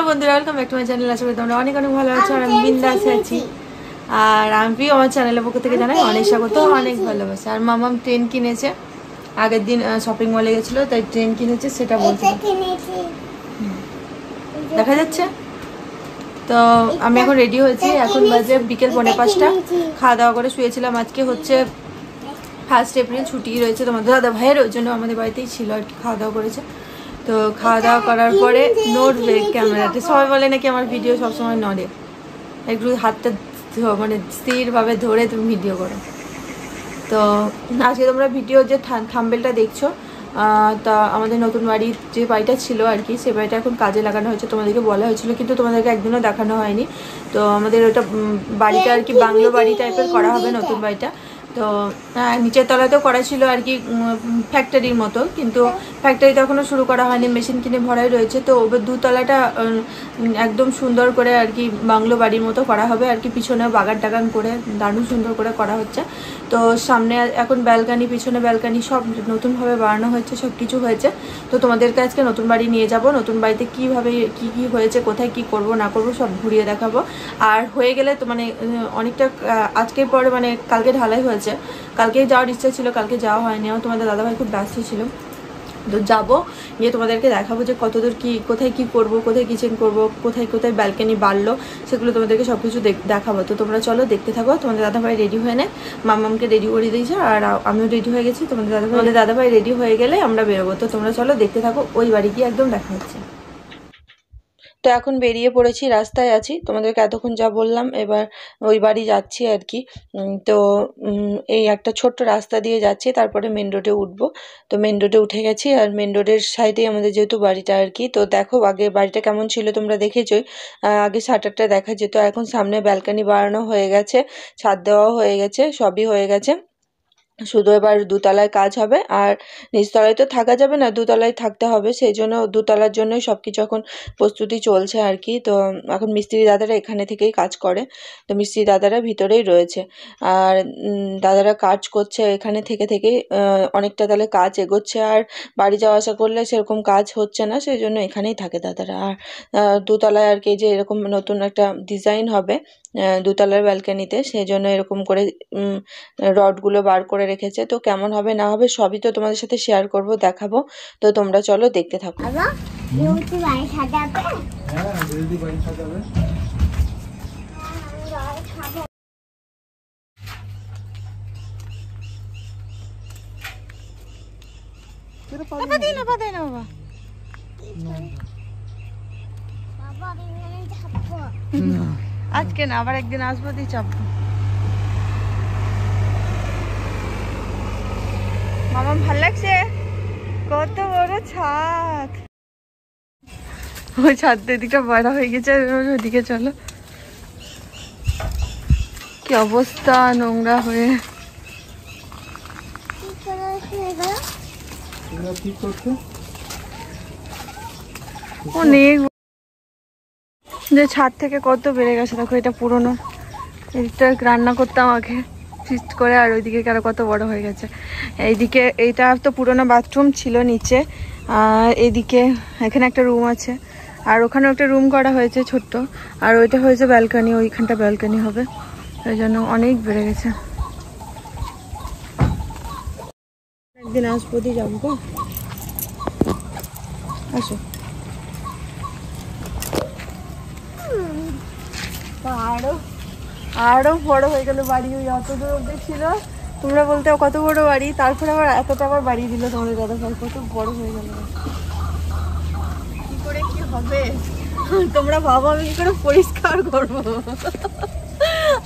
বন্ধুরা, welcome back to my channel. আশা করি তোমরা অনেক অনেক ভালো আছো আর আমি বিন্দাস আছি। আর আমি আমার চ্যানেলের পক্ষ থেকে জানাই অনেক স্বাগত, অনেক ভালোবাসা। আর মামাম ট্রেন কিনেছে, আগের দিন শপিং মলে গেছিলো তাই ট্রেন কিনেছে, সেটা বলছে। দেখা যাচ্ছে তো আমি এখন রেডি হয়েছি। এখন বাজে বিকেল 4:45। খাওয়া দাওয়া করে শুয়েছিলাম। আজকে হচ্ছে 1 এপ্রিল, ছুটি রয়েছে তোমাদের দাদা ভাইয়ের, ওই জন্য আমাদের বাড়িতেই ছিল আর কি। খাওয়া দাওয়া করেছে, তো খাওয়া দাওয়া করার পরে নড়বে ক্যামেরাতে। সবাই বলে নাকি আমার ভিডিও সবসময় নড়ে, একটু হাতটা মানে স্থিরভাবে ধরে তুমি ভিডিও করো। তো আজকে তোমরা ভিডিও যে থাম্বনেলটা দেখছো, তা আমাদের নতুন বাড়ির যে বাড়িটা ছিল আর কি, সে বাড়িটা এখন কাজে লাগানো হয়েছে। তোমাদেরকে বলা হয়েছিল কিন্তু তোমাদেরকে একদিনও দেখানো হয়নি। তো আমাদের ওটা বাড়িটা আর কি বাংলো বাড়ি টাইপের করা হবে নতুন বাড়িটা। তো নিচের তলাতেও করা ছিল আর কি ফ্যাক্টরির মতো, কিন্তু ফ্যাক্টরিতে এখনও শুরু করা হয়নি, মেশিন কিনে ভরাই রয়েছে। তো ওদের দুতলাটা একদম সুন্দর করে আর কি বাংলো বাড়ির মতো করা হবে আর কি। পিছনেও বাগান টাগান করে দারুণ সুন্দর করে করা হচ্ছে। তো সামনে এখন ব্যালকানি, পিছনে ব্যালকানি সব নতুনভাবে বানানো হয়েছে, সব কিছু হয়েছে। তো তোমাদেরকে আজকে নতুন বাড়ি নিয়ে যাব, নতুন বাড়িতে কীভাবে কী হয়েছে, কোথায় কি করব না করব সব ঘুরিয়ে দেখাবো। আর হয়ে গেলে তো মানে অনেকটা আজকের পরে মানে কালকে ঢালাই হয়েছে, কালকে যাওয়ার ইচ্ছা ছিল, কালকে যাওয়া হয়নি। আমার তোমাদের দাদাভাই খুব ব্যস্ত ছিল। তো যাবো, গিয়ে তোমাদেরকে দেখাবো যে কতদূর কি, কোথায় কি করব, কোথায় কিচেন করব, কোথায় কোথায় ব্যালকানি বাড়লো, সেগুলো তোমাদেরকে সব কিছু দেখাবো। তো তোমরা চলো দেখতে থাকো। তোমাদের দাদাভাই রেডি হয়ে নেয়, মামামকে রেডি করে দিয়েছে আর আমিও রেডি হয়ে গেছি। তোমাদের দাদাভাই রেডি হয়ে গেলে আমরা বেরোবো। তো তোমরা চলো দেখতে থাকো, ওই বাড়ি গিয়ে একদম দেখা হচ্ছে। তো এখন বেরিয়ে পড়েছি, রাস্তায় আছি। তোমাদেরকে এতক্ষণ যা বললাম, এবার ওই বাড়ি যাচ্ছি আর কি। তো এই একটা ছোট্ট রাস্তা দিয়ে যাচ্ছি, তারপরে মেন রোডে উঠবো। তো মেন রোডে উঠে গেছি, আর মেন রোডের সাইডেই আমাদের যেহেতু বাড়িটা আর কি। তো দেখো আগে বাড়িটা কেমন ছিল তোমরা দেখেছোই, আগে শাটারটা দেখা যেত। এখন সামনে ব্যালকানি বাড়ানো হয়ে গেছে, ছাদ দেওয়া হয়ে গেছে, সবই হয়ে গেছে। শুধু এবার দোতলায় কাজ হবে, আর নিচতলায় তো থাকা যাবে না, দোতলায় থাকতে হবে। সেই জন্য দোতলার জন্যই সবকিছু এখন প্রস্তুতি চলছে আর কি। তো এখন মিস্ত্রি দাদারা এখানে থেকেই কাজ করে, তো মিস্ত্রি দাদারা ভিতরেই রয়েছে। আর দাদারা কাজ করছে এখানে থেকেই অনেকটা তাহলে কাজ এগোচ্ছে। আর বাড়ি যাওয়া আসা করলে সেরকম কাজ হচ্ছে না, সেই জন্য এখানেই থাকে দাদারা। আর দোতলায় আর কি যে এরকম নতুন একটা ডিজাইন হবে দোতলার ব্যালকানিতে, সেই জন্য এরকম করে রডগুলো বার করে রেখেছে। তো কেমন হবে না হবে সবই তো তোমাদের সাথে শেয়ার করব, দেখাবো। তো তোমরা চলো দেখতে থাকো। আজকে না, আবার একদিন আসবো, দিয়ে চাপবো। মামা ভাল লাগছে, কত বড় ছাদ। ওই ছাদ দিকটা বড় হয়ে গেছে, ওদিকে চলো। কি অবস্থা, নোংরা হয়ে। অনেক যে ছাদ থেকে কত বেড়ে গেছে দেখো। এটা পুরোনো, এটা রান্না করতাম আগে ফিস্ট করে, আর ওইদিকে আরো কত বড় হয়ে গেছে। এইদিকে এইটা তো পুরোনো বাথরুম ছিল নিচে, আর এইদিকে এখানে একটা রুম আছে, আর ওখানেও একটা রুম করা হয়েছে ছোট্ট। আর ওইটা হয়েছে ব্যালকানি, ওইখানটা ব্যালকানি হবে, ওই জন্য অনেক বেড়ে গেছে। একদিন আসবো, দিয়ে যাবো গো। আসো। আরো বড় হয়ে গেল বাড়ি, ওই অত দূর অব্দি ছিল। তোমরা বলতে কত বড় বাড়ি, তারপরে আবার এতটা আবার বাড়ি দিল তোমাদের দাদা ভাই, কত বড় হয়ে গেল। কি করে কি হবে তোমরা ভাবো, আমি কি করে পরিষ্কার করবো?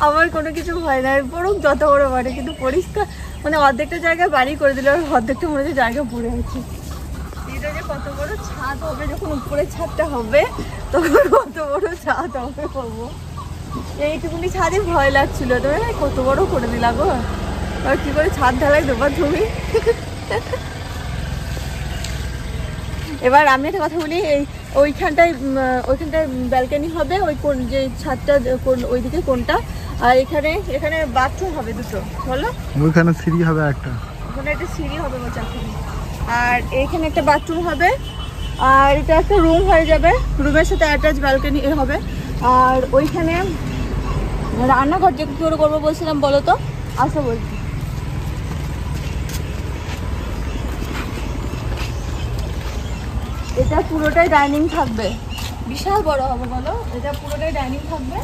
আমার কোনো কিছু হয় না, বরং যত বড় বাড়ি কিন্তু পরিষ্কার মানে অর্ধেকটা জায়গায় বাড়ি করে দিল, আর অর্ধেকটা মনে হচ্ছে জায়গা পড়ে আছে। এটা যে কত বড় ছাদ হবে, যখন উপরের ছাদটা হবে তখন কত বড় ছাদ হবে পাবো। এইটুকুনি ছাদে ভয় লাগছিল, তুমি কত বড় করে দিলা গো। আর কি করে ছাদ ঢালাই দেবা তুমি? এবার আমি একটা কথা বলি, এই ওইখানটায় ব্যালকানি হবে, ওই কোন যে ছাদটা কোন ওইদিকে কোনটা, আর এখানে বাথরুম হবে দুটো, বলো। ওইখানে সিঁড়ি হবে একটা, ওখানে একটা সিঁড়ি হবে বলছে। আর এইখানে একটা বাথরুম হবে, আর এটা একটা রুম হয়ে যাবে, রুমের সাথে অ্যাটাচ ব্যালকনি হবে। আর ওইখানে রান্নাঘর যে কি করে করবো বলছিলাম বলো তো, আসো বলছি। এটা পুরোটাই ডাইনিং থাকবে, বিশাল বড় হবে বলো, এটা পুরোটাই ডাইনিং থাকবে।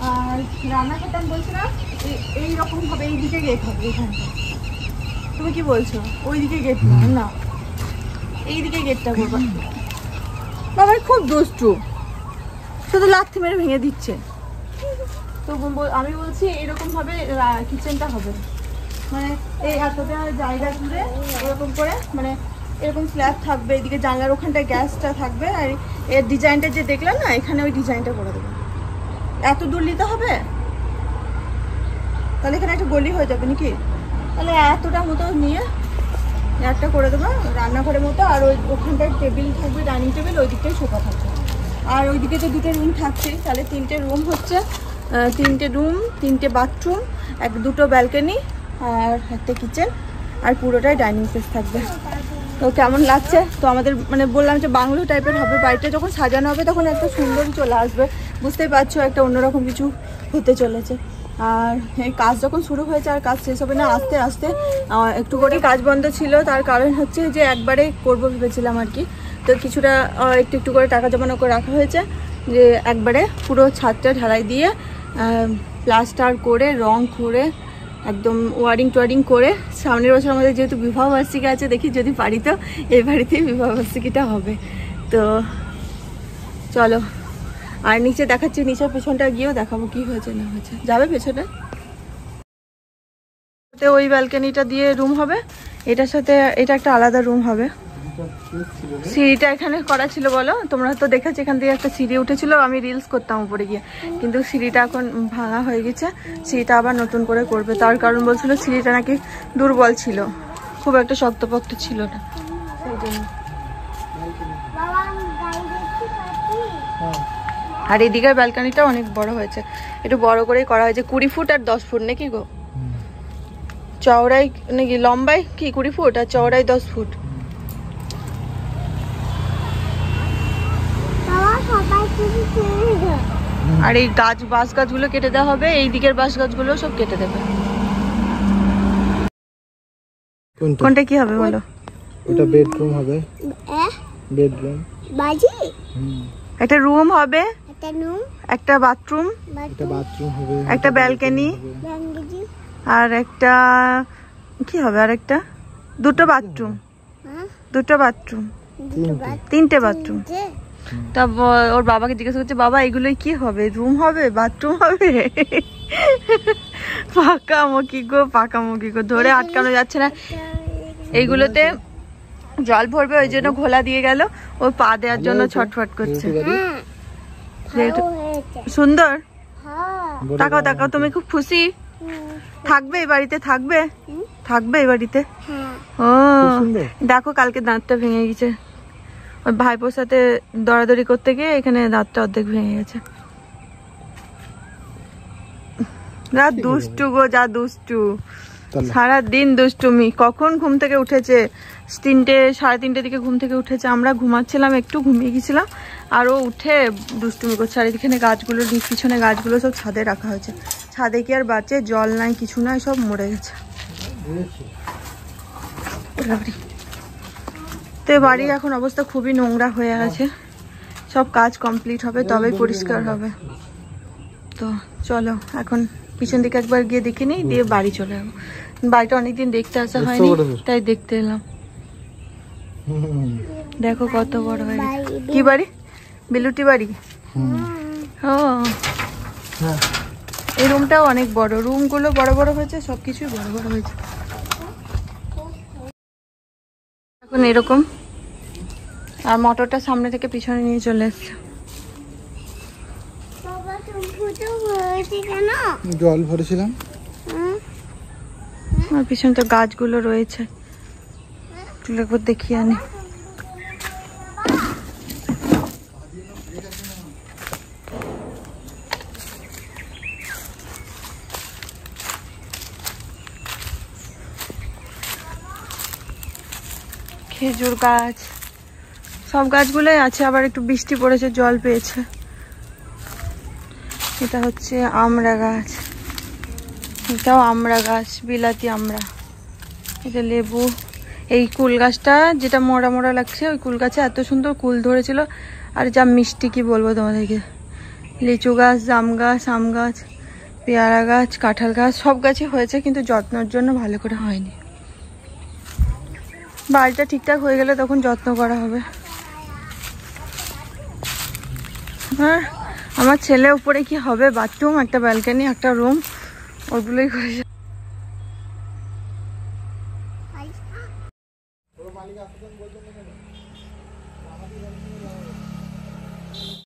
আর রান্নাঘরটা আমি বলছিলাম এইরকম হবে, এইদিকে গেট হবে এখানটা। তুমি কি বলছো? ওইদিকে গেট না, এইদিকে গেটটা করবো। বাবার খুব দুষ্টু, শুধু লাথি মেরে ভেঙে দিচ্ছে। তো আমি বলছি এরকম ভাবে কিচেনটা হবে, মানে এই এতটা জায়গা জুড়ে এরকম করে, মানে এরকম স্ল্যাব থাকবে, এদিকে জানলার ওখানটায় গ্যাসটা থাকবে। আর এর ডিজাইনটা যে দেখলাম না, এখানে ওই ডিজাইনটা করে দেবো। এত দূর নিতে হবে, তাহলে এখানে একটা গলি হয়ে যাবে নাকি? তাহলে এতটা মতো নিয়ে একটা করে দেবো রান্নাঘরের মতো। আর ওখানটায় টেবিল থাকবে, ডাইনিং টেবিল, ওই দিকটাই সোফা থাকবে। আর ওইদিকে তো দুটো রুম থাকছেই, তাহলে 3টে রুম হচ্ছে, 3টে রুম, 3টে বাথরুম, দুটো ব্যালকনি আর একটা কিচেন, আর পুরোটাই ডাইনিং স্পেস থাকবে। তো কেমন লাগছে? তো আমাদের মানে বললাম যে বাংলো টাইপের হবে, বাড়িটা যখন সাজানো হবে তখন একটা সুন্দরই চলে আসবে, বুঝতেই পারছো, একটা অন্যরকম কিছু হতে চলেছে। আর এই কাজ যখন শুরু হয়েছে আর কাজ শেষ হবে না, আস্তে আস্তে একটু করে কাজ বন্ধ ছিল, তার কারণ হচ্ছে যে একবারে করবো ভেবেছিলাম আর কি। তো কিছুটা একটু একটু করে টাকা জমানো করে রাখা হয়েছে, যে একবারে পুরো ছাদটা ঢালাই দিয়ে প্লাস্টার করে রং করে একদম ওয়ারিং টোয়ারিং করে, সামনের বছর আমাদের যেহেতু বিবাহবার্ষিকী আছে, দেখি যদি পারি তো এই বাড়িতেই বিবাহবার্ষিকীটা হবে। তো চলো, আর নিচে দেখাচ্ছি, নিচের পেছনটা গিয়েও দেখাবো কি হয়েছে না হয়েছে। যাবে পেছনে? ওই ব্যালকনিটা দিয়ে রুম হবে, এটার সাথে এটা একটা আলাদা রুম হবে। সিঁড়িটা এখানে করা ছিল বলো, তোমরা তো দেখেছো এখান থেকে একটা সিঁড়ি উঠেছিল, আমি রিলস করতাম উপরে গিয়ে, কিন্তু সিঁড়িটা এখন ভাঙা হয়ে গেছে, সিঁড়িটা আবার নতুন করে করবে। তার কারণ বলছিল সিঁড়িটা নাকি দুর্বল ছিল, খুব একটা শক্তপোক্ত ছিল না, সেই জন্য। আর এই দিকের ব্যালকনিটা অনেক বড় হয়েছে, একটু বড় করেই করা হয়েছে, 20 ফুট আর 10 ফুট নাকি গো, চওড়াই নাকি লম্বায় কি 20 ফুট আর চওড়াই 10 ফুট। আর এই গাছ, বাঁশ গাছগুলো কেটে দেওয়া হবে, এই দিকের বাঁশ গাছগুলো সব কেটে দেবে। কোনটা কি হবে বলো? এটা বেডরুম হবে, বেডরুম বাজি, একটা রুম হবে, একটা বাথরুম, একটা বাথরুম হবে, একটা ব্যালকনি, আর একটা কি হবে, আর একটা দুটো বাথরুম, দুটো বাথরুম, 3টে বাথরুম। তা ওর বাবাকে জিজ্ঞাসা করছে, বাবা এগুলোই কি হবে, রুম হবে, বাথরুম হবে? পাকামুখি গো, পাকামুখি গো, ধরে আটকানো যাচ্ছে না। এইগুলোতে জল ভরবে, ওই জন্য ঘোলা দিয়ে গেল, ও পা দেওয়ার জন্য ছটফট করছে। সুন্দর, তাকাও তাকাও, তুমি খুব খুশি? থাকবে এই বাড়িতে, থাকবে থাকবে এই বাড়িতে। ও দেখো, কালকে দাঁতটা ভেঙে গেছে, ওই ভাইপোর সাথে দৌড়াদৌড়ি করতে গিয়ে এখানে দাঁতটা অর্ধেক ভেঙে গেছে। যা দুষ্টু গো, যা দুষ্টু, সারাদিন দুষ্টুমি। কখন ঘুম থেকে উঠেছে, 3টে, 3:30 দিকে ঘুম থেকে উঠেছে, আমরা ঘুমাচ্ছিলাম, একটু ঘুমিয়ে গেছিলাম, আর ও উঠে দুষ্টুমি করছে। আর এখানে গাছগুলো, পিছনে গাছগুলো সব ছাদে রাখা হয়েছে, ছাদে কি আর বাঁচে, জল নাই কিছু নাই, সব মরে গেছে। তো বাড়ির এখন অবস্থা খুবই নোংরা হয়ে আছে, সব কাজ কমপ্লিট হবে তবেই পরিষ্কার হবে। তো চলো এখন পিছন দিকে একবার গিয়ে দেখে নিই, দিয়ে বাড়ি চলে যাবো। বাড়িটা অনেকদিন দেখতে আসা হয়নি, তাই দেখতে এলাম। দেখো কত বড় হয়ে গেছে। কি বাড়ি? বিলুটি বাড়ি। ও এই রুমটাও অনেক বড়, রুমগুলো বড় বড় হয়েছে, সবকিছুই বড় বড় হয়েছে। এখন এরকম, আর মোটরটা সামনে থেকে পিছনে নিয়ে চলে এসছে। জল ভরেছিলাম, আর পিছনে তো গাছগুলো রয়েছে, একবার দেখিয়ে আনি। খেজুর গাছ, সব গাছগুলোই আছে, আবার একটু বৃষ্টি পড়েছে জল পেয়েছে। এটা হচ্ছে আমড়া গাছ, এটাও আমড়া গাছ, বিলাতি আমড়া। এটা লেবু। এই কুল গাছটা যেটা মোড়া মোড়া লাগছে, ওই কুল গাছে এত সুন্দর কুল ধরেছিল, আর যা মিষ্টি কি বলবো তোমাদেরকে। লিচু গাছ, জাম গাছ, আম গাছ, পেয়ারা গাছ, কাঁঠাল গাছ, সব গাছই হয়েছে, কিন্তু যত্নের জন্য ভালো করে হয়নি। বাড়িটা ঠিকঠাক হয়ে গেলে তখন যত্ন করা হবে। আর আমার ছেলে উপরে কি হবে, বাথরুম, একটা ব্যালকনি, একটা রুম, ওগুলোই করেছে।